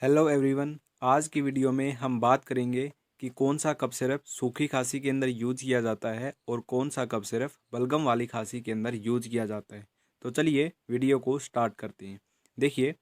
Hello everyone. आज की video में हम बात करेंगे कि कौन सा कफ सिरप सूखी खांसी के अंदर यूज किया जाता है और कौन सा कफ सिरप बलगम वाली खांसी के अंदर यूज किया जाता है। तो चलिए वीडियो को स्टार्ट करते हैं। देखिए,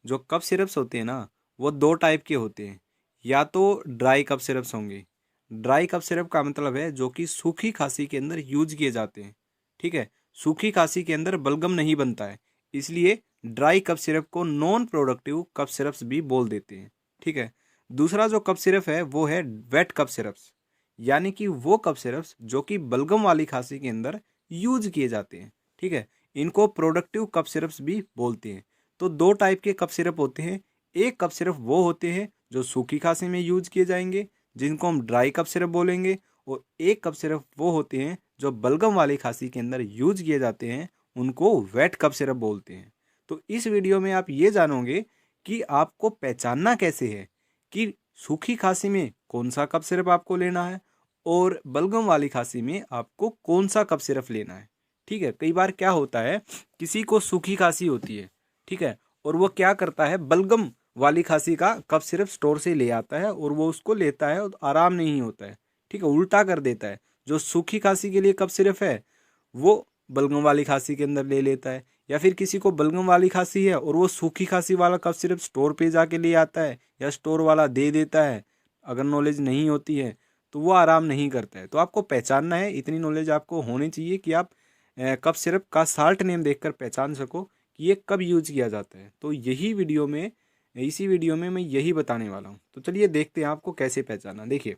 जो कफ सिरप्स होते हैं ना, वो दो टाइप के होते हैं। या तो ड्राई कफ सिरप्स होंगे। ड्राई कफ सिरप का मतलब है जो कि सूखी खांसी के अंदर यूज किए जाते हैं। ठीक है, सूखी खांसी के अंदर बलगम नहीं बनता है, इसलिए ड्राई कफ सिरप को नॉन प्रोडक्टिव कफ सिरप्स भी बोल देते हैं। ठीक है। दूसरा जो कफ सिरप है वो है वेट कफ सिरप्स, यानी कि वो कफ सिरप्स जो कि बलगम वाली खांसी के अंदर यूज किए जाते हैं। ठीक है, इनको प्रोडक्टिव कफ सिरप्स भी बोलते हैं। तो दो टाइप के कफ सिरप होते हैं। एक कफ सिरप वो होते हैं जो सूखी खांसी में यूज किए जाएंगे, जिनको हम ड्राई कफ सिरप बोलेंगे। और एक कफ सिरप वो होते हैं जो बलगम वाली खांसी के अंदर यूज किए जाते हैं, उनको वेट कफ सिरप बोलते हैं। तो इस वीडियो में आप ये जानोगे कि आपको पहचानना कैसे है कि सूखी खांसी में कौन सा कफ सिरप आपको लेना है और बलगम वाली खांसी में आपको कौन सा कफ सिरप लेना है। ठीक है, कई बार क्या होता है, किसी को सूखी खांसी होती है, ठीक है, और वो क्या करता है, बलगम वाली खांसी का कफ सिरप स्टोर से ले आता है और वो उसको लेता है और आराम नहीं होता है। ठीक है, उल्टा कर देता है। जो सूखी खांसी के लिए कफ सिरप है वो बलगम वाली खांसी के अंदर ले लेता है। या फिर किसी को बलगम वाली खांसी है और वो सूखी खांसी वाला कफ सिरप स्टोर पे जाके ले आता है या स्टोर वाला दे देता है। अगर नॉलेज नहीं होती है तो वो आराम नहीं करता है। तो आपको पहचानना है, इतनी नॉलेज आपको होनी चाहिए कि आप कफ सिरप का साल्ट नेम देखकर पहचान सको कि ये कब यूज किया जाता है। तो इसी वीडियो में मैं यही बताने वाला हूँ। तो चलिए देखते हैं आपको कैसे पहचाना। देखिए,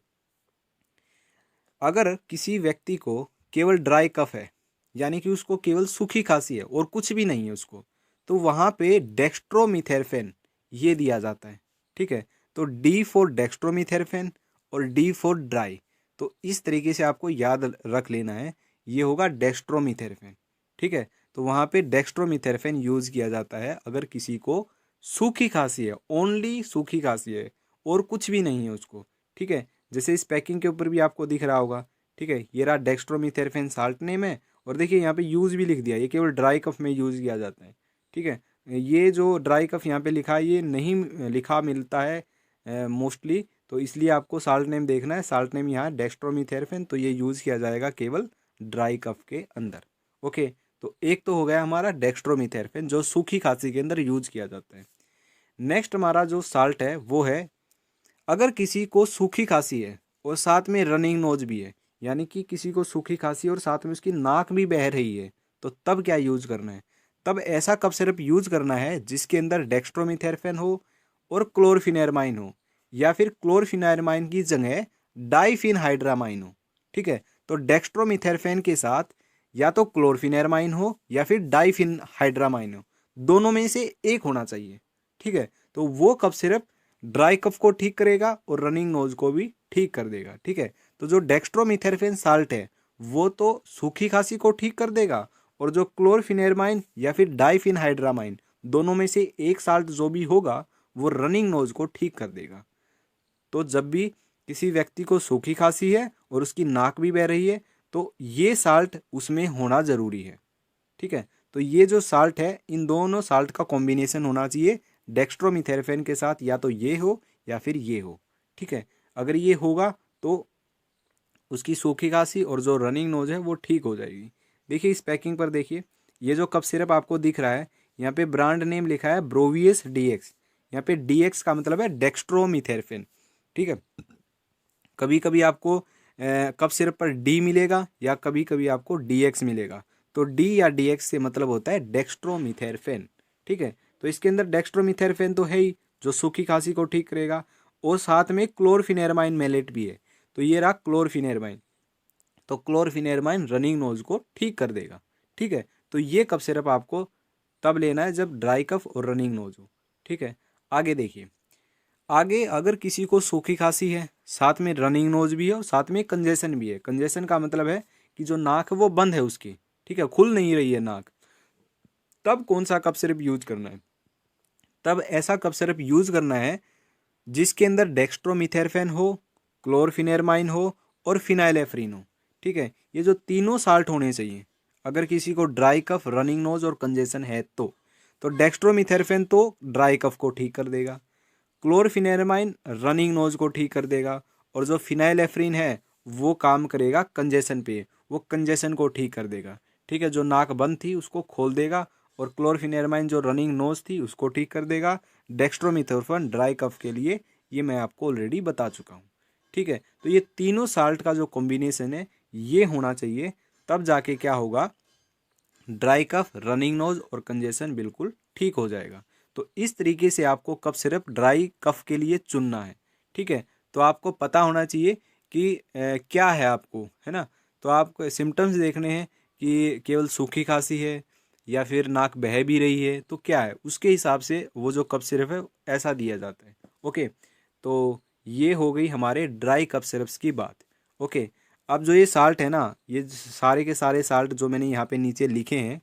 अगर किसी व्यक्ति को केवल ड्राई कफ है, यानी कि उसको केवल सूखी खांसी है और कुछ भी नहीं है उसको, तो वहाँ पे डेक्स्ट्रोमिथेरफेन ये दिया जाता है। ठीक है, तो डी फॉर डेक्स्ट्रोमिथेरफेन और डी फॉर ड्राई। तो इस तरीके से आपको याद रख लेना है, ये होगा डेक्स्ट्रोमिथेरफेन। ठीक है, तो वहाँ पे डेक्स्ट्रोमिथेरफेन यूज किया जाता है अगर किसी को सूखी खांसी है, ओनली सूखी खांसी है और कुछ भी नहीं है उसको। ठीक है, जैसे इस पैकिंग के ऊपर भी आपको दिख रहा होगा। ठीक है, ये रहा डेक्स्ट्रोमिथेरफेन साल्ट नेम है और देखिए यहाँ पे यूज भी लिख दिया, ये केवल ड्राई कफ में यूज किया जाता है। ठीक है, ये जो ड्राई कफ यहाँ पे लिखा है ये नहीं लिखा मिलता है मोस्टली, तो इसलिए आपको साल्ट नेम देखना है। साल्ट नेम यहाँ डेक्स्ट्रोमिथेरफेन, तो ये यूज किया जाएगा केवल ड्राई कफ के अंदर। ओके, तो एक तो हो गया हमारा डेक्स्ट्रोमिथेरफेन जो सूखी खांसी के अंदर यूज किया जाता है। नेक्स्ट हमारा जो साल्ट है वो है, अगर किसी को सूखी खांसी है और साथ में रनिंग नोज भी है, यानी कि किसी को सूखी खांसी और साथ में उसकी नाक भी बह रही है, तो तब क्या यूज करना है? तब ऐसा कफ सिरप यूज करना है जिसके अंदर डेक्स्ट्रोमिथेरफेन हो और क्लोरफिनेरमाइन हो, या फिर क्लोरफिनेरमाइन की जगह डाइफिनहाइड्रामाइन हो। ठीक है, तो डेक्स्ट्रोमिथेरफेन के साथ या तो क्लोरफिनेरमाइन हो या फिर डाइफिनहाइड्रामाइन हो, दोनों में से एक होना चाहिए। ठीक है, तो वो कफ सिरप ड्राई कफ को ठीक करेगा और रनिंग नोज को भी ठीक कर देगा। ठीक है, तो जो डेक्स्ट्रोमिथेरफेन साल्ट है वो तो सूखी खांसी को ठीक कर देगा, और जो क्लोरफिनेरमाइन या फिर डाइफिनहाइड्रामाइन, दोनों में से एक साल्ट जो भी होगा वो रनिंग नोज को ठीक कर देगा। तो जब भी किसी व्यक्ति को सूखी खांसी है और उसकी नाक भी बह रही है, तो ये साल्ट उसमें होना जरूरी है। ठीक है, तो ये जो साल्ट है, इन दोनों साल्ट का कॉम्बिनेशन होना चाहिए डेक्स्ट्रोमिथेरफेन के साथ, या तो ये हो या फिर ये हो। ठीक है, अगर ये होगा तो उसकी सूखी खांसी और जो रनिंग नोज है वो ठीक हो जाएगी। देखिए इस पैकिंग पर देखिए, ये जो कफ सिरप आपको दिख रहा है, यहाँ पे ब्रांड नेम लिखा है ब्रोवियस डीएक्स। यहाँ पे डीएक्स का मतलब है डेक्स्ट्रोमिथेरफेन। ठीक है, कभी कभी आपको कफ सिरप पर डी मिलेगा या कभी कभी आपको डीएक्स मिलेगा। तो डी या डीएक्स से मतलब होता है डेक्स्ट्रोमिथेरफेन। ठीक है, तो इसके अंदर डेक्स्ट्रोमिथेरफेन तो है ही जो सूखी खांसी को ठीक करेगा, और साथ में क्लोरफिनेरमाइन मेलेट भी है। तो ये रहा क्लोरफिनेरमाइन, तो क्लोरफिनेरमाइन रनिंग नोज को ठीक कर देगा। ठीक है, तो ये कफ सिरप आपको तब लेना है जब ड्राई कफ और रनिंग नोज हो। ठीक है, आगे देखिए, आगे अगर किसी को सूखी खांसी है, साथ में रनिंग नोज भी है और साथ में कंजेशन भी है। कंजेशन का मतलब है कि जो नाक है वो बंद है उसकी, ठीक है, खुल नहीं रही है नाक, तब कौन सा कफ सिरप यूज करना है? तब ऐसा कफ सिरप यूज करना है जिसके अंदर डेक्स्ट्रोमिथेरफेन हो, क्लोरफिनेरमाइन हो और फिनाइलेफ्रिन हो। ठीक है, ये जो तीनों साल्ट होने चाहिए अगर किसी को ड्राई कफ, रनिंग नोज और कंजेशन है तो डेक्स्ट्रोमिथेरफेन तो ड्राई कफ को ठीक कर देगा, क्लोरफिनेरमाइन रनिंग नोज को ठीक कर देगा, और जो फिनाइलेफ्रिन है वो काम करेगा कंजेशन पे, वो कंजेशन को ठीक कर देगा। ठीक है, जो नाक बंद थी उसको खोल देगा, और क्लोरफिनेरमाइन जो रनिंग नोज थी उसको ठीक कर देगा। डेक्स्ट्रोमिथोर्फन ड्राई कफ के लिए, ये मैं आपको ऑलरेडी बता चुका हूँ। ठीक है, तो ये तीनों साल्ट का जो कॉम्बिनेशन है ये होना चाहिए, तब जाके क्या होगा, ड्राई कफ, रनिंग नोज और कंजेशन बिल्कुल ठीक हो जाएगा। तो इस तरीके से आपको कफ सिरप ड्राई कफ के लिए चुनना है। ठीक है, तो आपको पता होना चाहिए कि क्या है आपको, है ना। तो आपको सिम्टम्स देखने हैं कि केवल सूखी खांसी है या फिर नाक बह भी रही है, तो क्या है, उसके हिसाब से वो जो कफ सिरप है ऐसा दिया जाता है। ओके, तो ये हो गई हमारे ड्राई कफ सिरप्स की बात। ओके, अब जो ये साल्ट है ना, ये सारे के सारे साल्ट जो मैंने यहाँ पे नीचे लिखे हैं,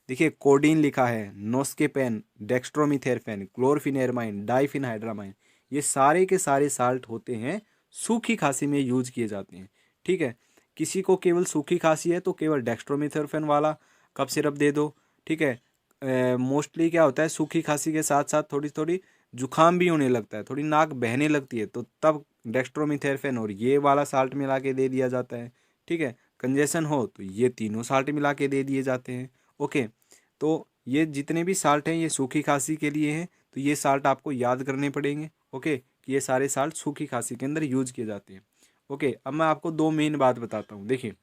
देखिए कोडीन लिखा है, नोस्केपेन, डेक्स्ट्रोमिथेरफेन, क्लोरफिनेरमाइन, डाइफिनहाइड्रामाइन, ये सारे के सारे साल्ट होते हैं सूखी खांसी में यूज किए जाते हैं। ठीक है, किसी को केवल सूखी खांसी है तो केवल डेक्स्ट्रोमिथेरफेन वाला कफ सिरप दे दो। ठीक है, मोस्टली क्या होता है, सूखी खांसी के साथ साथ थोड़ी थोड़ी जुखाम भी होने लगता है, थोड़ी नाक बहने लगती है, तो तब डेक्स्ट्रोमिथेरफेन और ये वाला साल्ट मिला के दे दिया जाता है। ठीक है, कंजेशन हो तो ये तीनों साल्ट मिला के दे दिए जाते हैं। ओके, तो ये जितने भी साल्ट हैं ये सूखी खांसी के लिए हैं, तो ये साल्ट आपको याद करने पड़ेंगे। ओके, कि ये सारे साल्ट सूखी खांसी के अंदर यूज किए जाते हैं। ओके, अब मैं आपको दो मेन बात बताता हूँ। देखिए,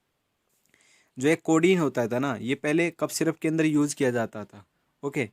जो एक कोडीन होता था ना, ये पहले कफ सिरप के अंदर यूज किया जाता था। ओके,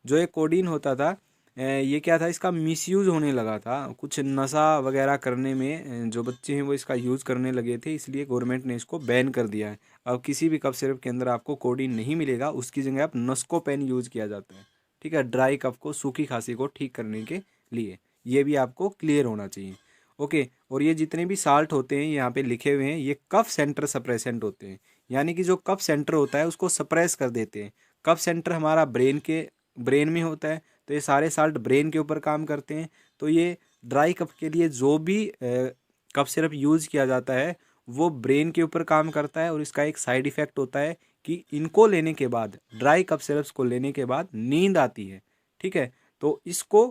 जो एक कोडीन होता था, ये क्या था, इसका मिसयूज होने लगा था कुछ नशा वगैरह करने में, जो बच्चे हैं वो इसका यूज़ करने लगे थे, इसलिए गवर्नमेंट ने इसको बैन कर दिया है। अब किसी भी कफ सिरप के अंदर आपको कोडीन नहीं मिलेगा, उसकी जगह आप नस्कोपेन यूज़ किया जाता है। ठीक है, ड्राई कफ को, सूखी खांसी को ठीक करने के लिए, ये भी आपको क्लियर होना चाहिए। ओके, और ये जितने भी साल्ट होते हैं यहाँ पे लिखे हुए हैं, ये कफ सेंटर सप्रेसेंट होते हैं, यानी कि जो कफ सेंटर होता है उसको सप्रेस कर देते हैं। कफ सेंटर हमारा ब्रेन में होता है, तो ये सारे साल्ट ब्रेन के ऊपर काम करते हैं। तो ये ड्राई कफ के लिए जो भी कफ सिरप यूज़ किया जाता है वो ब्रेन के ऊपर काम करता है, और इसका एक साइड इफ़ेक्ट होता है कि इनको लेने के बाद, ड्राई कफ सिरप्स को लेने के बाद नींद आती है। ठीक है, तो इसको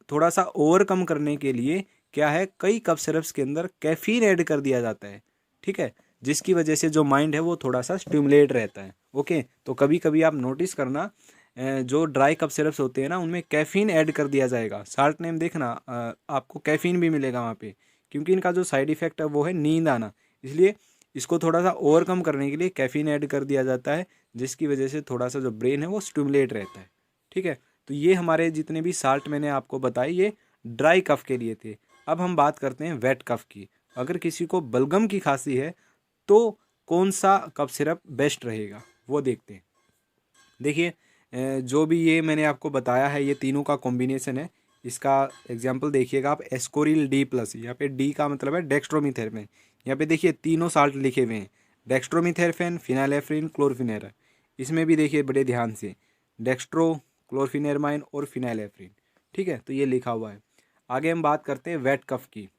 थोड़ा सा ओवरकम करने के लिए क्या है, कई कफ सिरप्स के अंदर कैफीन ऐड कर दिया जाता है। ठीक है, जिसकी वजह से जो माइंड है वो थोड़ा सा स्टिमुलेट रहता है। ओके, तो कभी कभी आप नोटिस करना, जो ड्राई कफ सिरप्स होते हैं ना उनमें कैफ़ीन ऐड कर दिया जाएगा, साल्ट नेम देखना, आपको कैफ़ीन भी मिलेगा वहाँ पे, क्योंकि इनका जो साइड इफ़ेक्ट है वो है नींद आना, इसलिए इसको थोड़ा सा ओवरकम करने के लिए कैफ़ीन ऐड कर दिया जाता है, जिसकी वजह से थोड़ा सा जो ब्रेन है वो स्टिमुलेट रहता है। ठीक है, तो ये हमारे जितने भी साल्ट मैंने आपको बताई ये ड्राई कफ के लिए थे। अब हम बात करते हैं वेट कफ की। अगर किसी को बलगम की खांसी है तो कौन सा कफ सिरप बेस्ट रहेगा वो देखते हैं। देखिए, जो भी ये मैंने आपको बताया है ये तीनों का कॉम्बिनेशन है। इसका एग्जांपल देखिएगा आप, एस्कोरिल डी प्लस, यहाँ पे डी का मतलब है डेक्स्ट्रोमिथेरफेन। यहाँ पे देखिए तीनों साल्ट लिखे हुए हैं, डेक्स्ट्रोमिथेरफेन, फिनाइलेफ्रिन, क्लोरफिनेरा। इसमें भी देखिए बड़े ध्यान से, डेक्स्ट्रो, क्लोरफिनेरमाइन और फिनाइलेफ्रिन। ठीक है, तो ये लिखा हुआ है। आगे हम बात करते हैं वेट कफ की।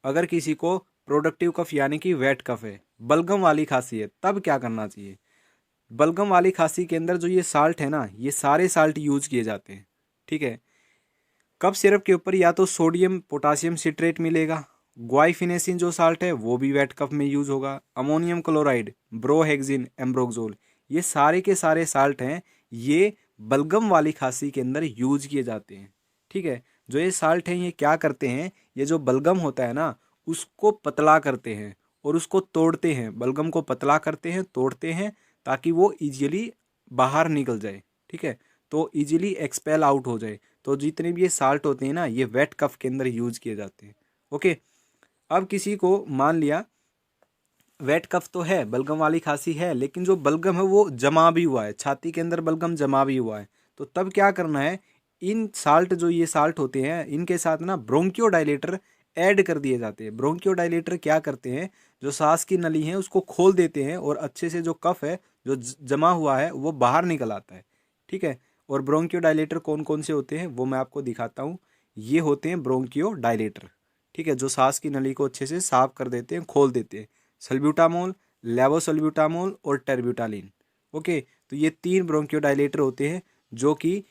अगर किसी को प्रोडक्टिव कफ यानी कि वेट कफ है, बलगम वाली खांसी है, तब क्या करना चाहिए। बलगम वाली खांसी के अंदर जो ये साल्ट है ना, ये सारे साल्ट यूज किए जाते हैं। ठीक है, कफ सिरप के ऊपर या तो सोडियम पोटासियम सिट्रेट मिलेगा, ग्वाइफिनेसिन जो साल्ट है वो भी वेट कफ में यूज होगा, अमोनियम क्लोराइड, ब्रोहेक्सिन, एम्ब्रोक्सोल, ये सारे के सारे साल्ट हैं, ये बलगम वाली खांसी के अंदर यूज किए जाते हैं। ठीक है, जो ये साल्ट हैं ये क्या करते हैं, ये जो बलगम होता है ना उसको पतला करते हैं और उसको तोड़ते हैं, बलगम को पतला करते हैं, तोड़ते हैं, ताकि वो इजीली बाहर निकल जाए। ठीक है, तो इजीली एक्सपेल आउट हो जाए। तो जितने भी ये साल्ट होते हैं ना ये वेट कफ के अंदर यूज किए जाते हैं। ओके, अब किसी को मान लिया वेट कफ तो है, बलगम वाली खांसी है, लेकिन जो बलगम है वो जमा भी हुआ है, छाती के अंदर बलगम जमा भी हुआ है, तो तब क्या करना है, इन साल्ट जो ये साल्ट होते हैं इनके साथ ना ब्रोंकियोडाइलेटर ऐड कर दिए जाते हैं। ब्रोंकियोडाइलेटर क्या करते हैं, जो सांस की नली है उसको खोल देते हैं और अच्छे से जो कफ है जो जमा हुआ है वो बाहर निकल आता है। ठीक है, और ब्रोंकियोडाइलेटर कौन कौन से होते हैं वो मैं आपको दिखाता हूँ। ये होते हैं ब्रोंकियोडाइलेटर। ठीक है, जो सांस की नली को अच्छे से साफ कर देते हैं, खोल देते हैं। सल्ब्यूटामोल, लेवोसल्ब्यूटामोल और टेरब्यूटालिन। ओके, तो ये तीन ब्रोंकियोडाइलेटर होते हैं जो कि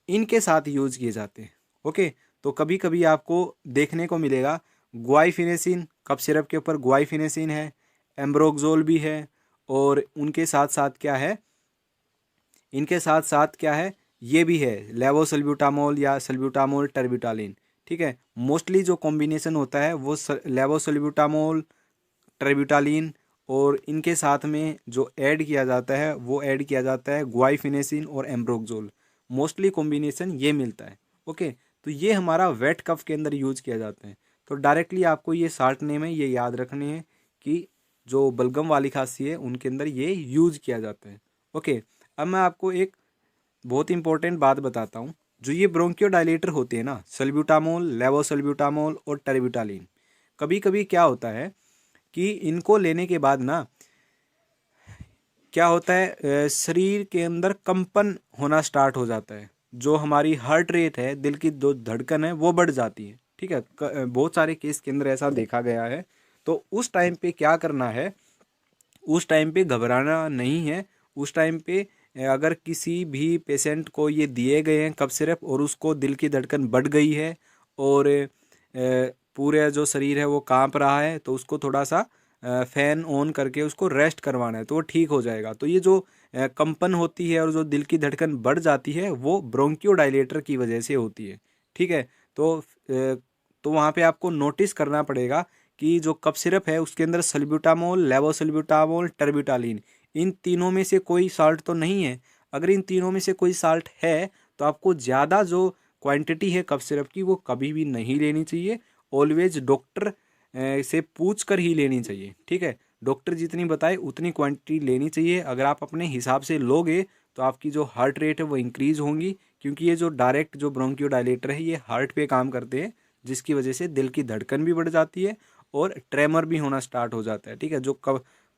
इनके साथ यूज किए जाते हैं। ओके, तो कभी कभी आपको देखने को मिलेगा ग्वाइफिनेसिन, कफ सिरप के ऊपर ग्वाइफिनेसिन है, एम्ब्रोक्सोल भी है, और उनके साथ साथ क्या है, इनके साथ साथ क्या है, ये भी है लेवोसल्ब्यूटामोल या सल्ब्यूटामोल टर्बिटालिन। ठीक है, मोस्टली जो कॉम्बिनेशन होता है वो लेवोसल्ब्यूटामोल टर्बिटालिन, और इनके साथ में जो ऐड किया जाता है वो ऐड किया जाता है ग्वाइफिनेसिन और एम्ब्रोक्सोल। मोस्टली कॉम्बिनेशन ये मिलता है। ओके, तो ये हमारा वेट कफ के अंदर यूज किया जाता है। तो डायरेक्टली आपको ये साल्ट नेम है, ये याद रखने हैं कि जो बलगम वाली खांसी है उनके अंदर ये यूज किया जाता है। ओके, अब मैं आपको एक बहुत इंपॉर्टेंट बात बताता हूँ। जो ये ब्रोंकियोडायलेटर होते हैं ना, सल्ब्यूटामोल, लेवोसल्ब्यूटामोल और टर्बिटालिन, कभी कभी क्या होता है कि इनको लेने के बाद ना क्या होता है, शरीर के अंदर कंपन होना स्टार्ट हो जाता है। जो हमारी हार्ट रेट है, दिल की जो धड़कन है वो बढ़ जाती है। ठीक है, बहुत सारे केस के अंदर ऐसा देखा गया है। तो उस टाइम पे क्या करना है, उस टाइम पे घबराना नहीं है। उस टाइम पे अगर किसी भी पेशेंट को ये दिए गए हैं कफ सिरप और उसको दिल की धड़कन बढ़ गई है और पूरे जो शरीर है वो कांप रहा है, तो उसको थोड़ा सा फैन ऑन करके उसको रेस्ट करवाना है, तो वो ठीक हो जाएगा। तो ये जो कंपन होती है और जो दिल की धड़कन बढ़ जाती है वो ब्रोंकियोडायलेटर की वजह से होती है। ठीक है, तो वहाँ पे आपको नोटिस करना पड़ेगा कि जो कफ सिरप है उसके अंदर सल्ब्यूटामोल, लेवोसल्ब्यूटामोल, टर्बिटालिन, इन तीनों में से कोई साल्ट तो नहीं है। अगर इन तीनों में से कोई साल्ट है तो आपको ज़्यादा जो क्वांटिटी है कफ सिरप की वो कभी भी नहीं लेनी चाहिए। ऑलवेज डॉक्टर से पूछ कर ही लेनी चाहिए। ठीक है, डॉक्टर जितनी बताए उतनी क्वांटिटी लेनी चाहिए। अगर आप अपने हिसाब से लोगे तो आपकी जो हार्ट रेट है वो इंक्रीज़ होंगी, क्योंकि ये जो डायरेक्ट जो ब्रोंकियोडायलेटर है ये हार्ट पे काम करते हैं, जिसकी वजह से दिल की धड़कन भी बढ़ जाती है और ट्रेमर भी होना स्टार्ट हो जाता है। ठीक है, जो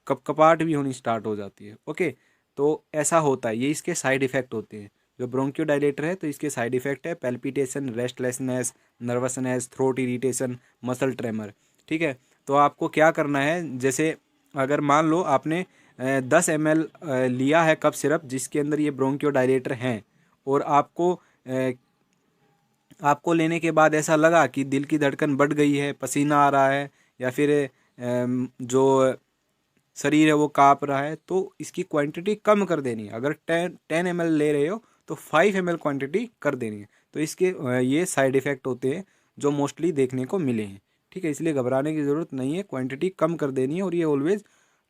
कपकपाहट भी होनी स्टार्ट हो जाती है। ओके, तो ऐसा होता है, ये इसके साइड इफ़ेक्ट होते हैं। जो ब्रोंकियोडायलेटर है तो इसके साइड इफ़ेक्ट है palpitation, restlessness, nervousness, throat irritation, muscle tremor. ठीक है, तो आपको क्या करना है, जैसे अगर मान लो आपने 10 ml लिया है कफ सिरप जिसके अंदर ये ब्रोंकियोडायलेटर हैं, और आपको लेने के बाद ऐसा लगा कि दिल की धड़कन बढ़ गई है, पसीना आ रहा है, या फिर जो शरीर है वो काँप रहा है, तो इसकी क्वांटिटी कम कर देनी है। अगर 10 ml ले रहे हो तो 5 ml क्वांटिटी कर देनी है। तो इसके ये साइड इफ़ेक्ट होते हैं जो मोस्टली देखने को मिले हैं। ठीक है, इसलिए घबराने की ज़रूरत नहीं है, क्वांटिटी कम कर देनी है, और ये ऑलवेज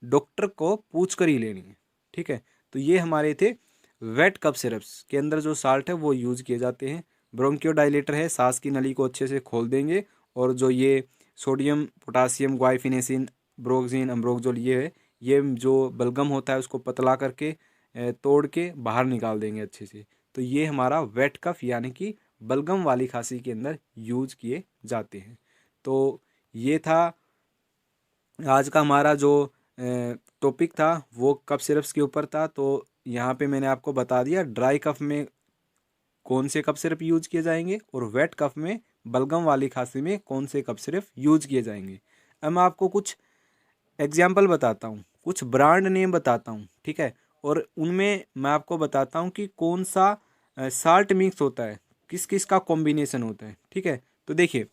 डॉक्टर को पूछ कर ही लेनी है। ठीक है, तो ये हमारे थे वेट कफ सिरप्स के अंदर जो साल्ट है वो यूज़ किए जाते हैं। ब्रोंकियोडायलेटर है, सांस की नली को अच्छे से खोल देंगे, और जो ये सोडियम, पोटासियम, ग्वाइफिनेसिन, ब्रोक्सिन, अम्ब्रोक्सोल, ये है, ये जो बलगम होता है उसको पतला करके तोड़ के बाहर निकाल देंगे अच्छे से। तो ये हमारा वेट कफ यानी कि बलगम वाली खांसी के अंदर यूज किए जाते हैं। तो ये था आज का हमारा जो टॉपिक था वो कफ सिरप्स के ऊपर था। तो यहाँ पे मैंने आपको बता दिया ड्राई कफ में कौन से कफ सिरप यूज किए जाएंगे, और वेट कफ में बलगम वाली खांसी में कौन से कफ सिरप यूज किए जाएंगे। अब मैं आपको कुछ एग्जाम्पल बताता हूँ, कुछ ब्रांड नेम बताता हूँ। ठीक है, और उनमें मैं आपको बताता हूँ कि कौन सा साल्ट मिक्स होता है, किस किस का कॉम्बिनेशन होता है। ठीक है, तो देखिए,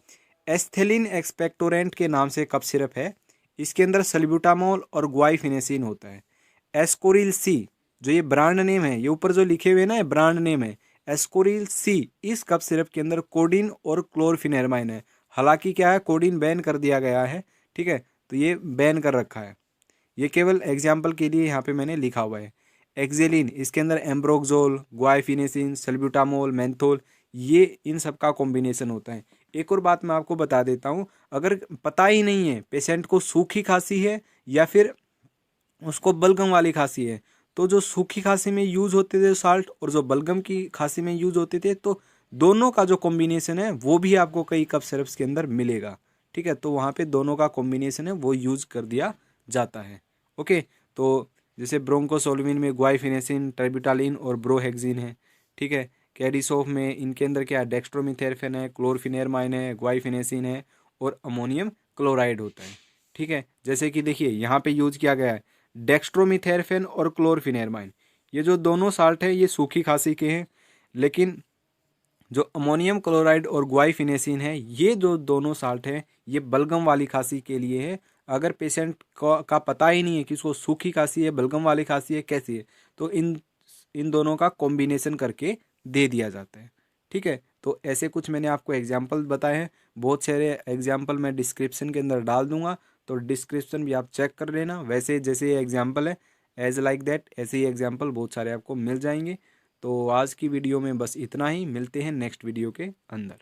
एस्थेलिन एक्सपेक्टोरेंट के नाम से कफ सिरप है। इसके अंदर सल्ब्यूटामोल और ग्वाइफिनेसिन होता है। एस्कोरिल सी, जो ये ब्रांड नेम है, ये ऊपर जो लिखे हुए ना ये ब्रांड नेम है एस्कोरिल सी। इस कफ सिरप के अंदर कोडिन और क्लोरफिनेरमाइन है। हालांकि क्या है, कोडिन बैन कर दिया गया है। ठीक है, तो ये बैन कर रखा है, ये केवल एग्जाम्पल के लिए यहाँ पे मैंने लिखा हुआ है। एक्जेलिन, इसके अंदर एम्ब्रोक्सोल, ग्वाइफिनेसिन, सल्ब्यूटामोल, मेंथोल, ये इन सब का कॉम्बिनेशन होता है। एक और बात मैं आपको बता देता हूँ, अगर पता ही नहीं है पेशेंट को सूखी खांसी है या फिर उसको बलगम वाली खांसी है, तो जो सूखी खांसी में यूज होते थे साल्ट और जो बलगम की खांसी में यूज होते थे, तो दोनों का जो कॉम्बिनेशन है वो भी आपको कई कफ सिरप्स के अंदर मिलेगा। ठीक है, तो वहाँ पे दोनों का कॉम्बिनेशन है वो यूज कर दिया जाता है। ओके, तो जैसे ब्रोंकोसोल्विन में ग्वाइफिनेसिन, टर्बिटालिन और ब्रोहेक्सिन है। ठीक है, कैडिसोफ में इनके अंदर क्या है, डेक्स्ट्रोमिथेरफेन है, क्लोरफिनेरमाइन है, ग्वाइफिनेसिन है, और अमोनियम क्लोराइड होता है। ठीक है, जैसे कि देखिए यहाँ पे यूज किया गया है डेक्स्ट्रोमिथेरफेन और क्लोरफिनेरमाइन। ये जो दोनों साल्ट है ये सूखी खांसी के हैं, लेकिन जो अमोनियम क्लोराइड और ग्वाइफिनेसिन है, ये जो दोनों साल्ट हैं ये बलगम वाली खांसी के लिए है। अगर पेशेंट का पता ही नहीं है कि उसको सूखी खांसी है, बलगम वाली खांसी है, कैसी है, तो इन दोनों का कॉम्बिनेशन करके दे दिया जाता है। ठीक है, तो ऐसे कुछ मैंने आपको एग्जाम्पल बताए हैं। बहुत सारे एग्जाम्पल मैं डिस्क्रिप्शन के अंदर डाल दूंगा, तो डिस्क्रिप्शन भी आप चेक कर लेना। वैसे जैसे ये एग्जाम्पल है, एज लाइक दैट, ऐसे ही एग्जाम्पल बहुत सारे आपको मिल जाएंगे। तो आज की वीडियो में बस इतना ही, मिलते हैं नेक्स्ट वीडियो के अंदर।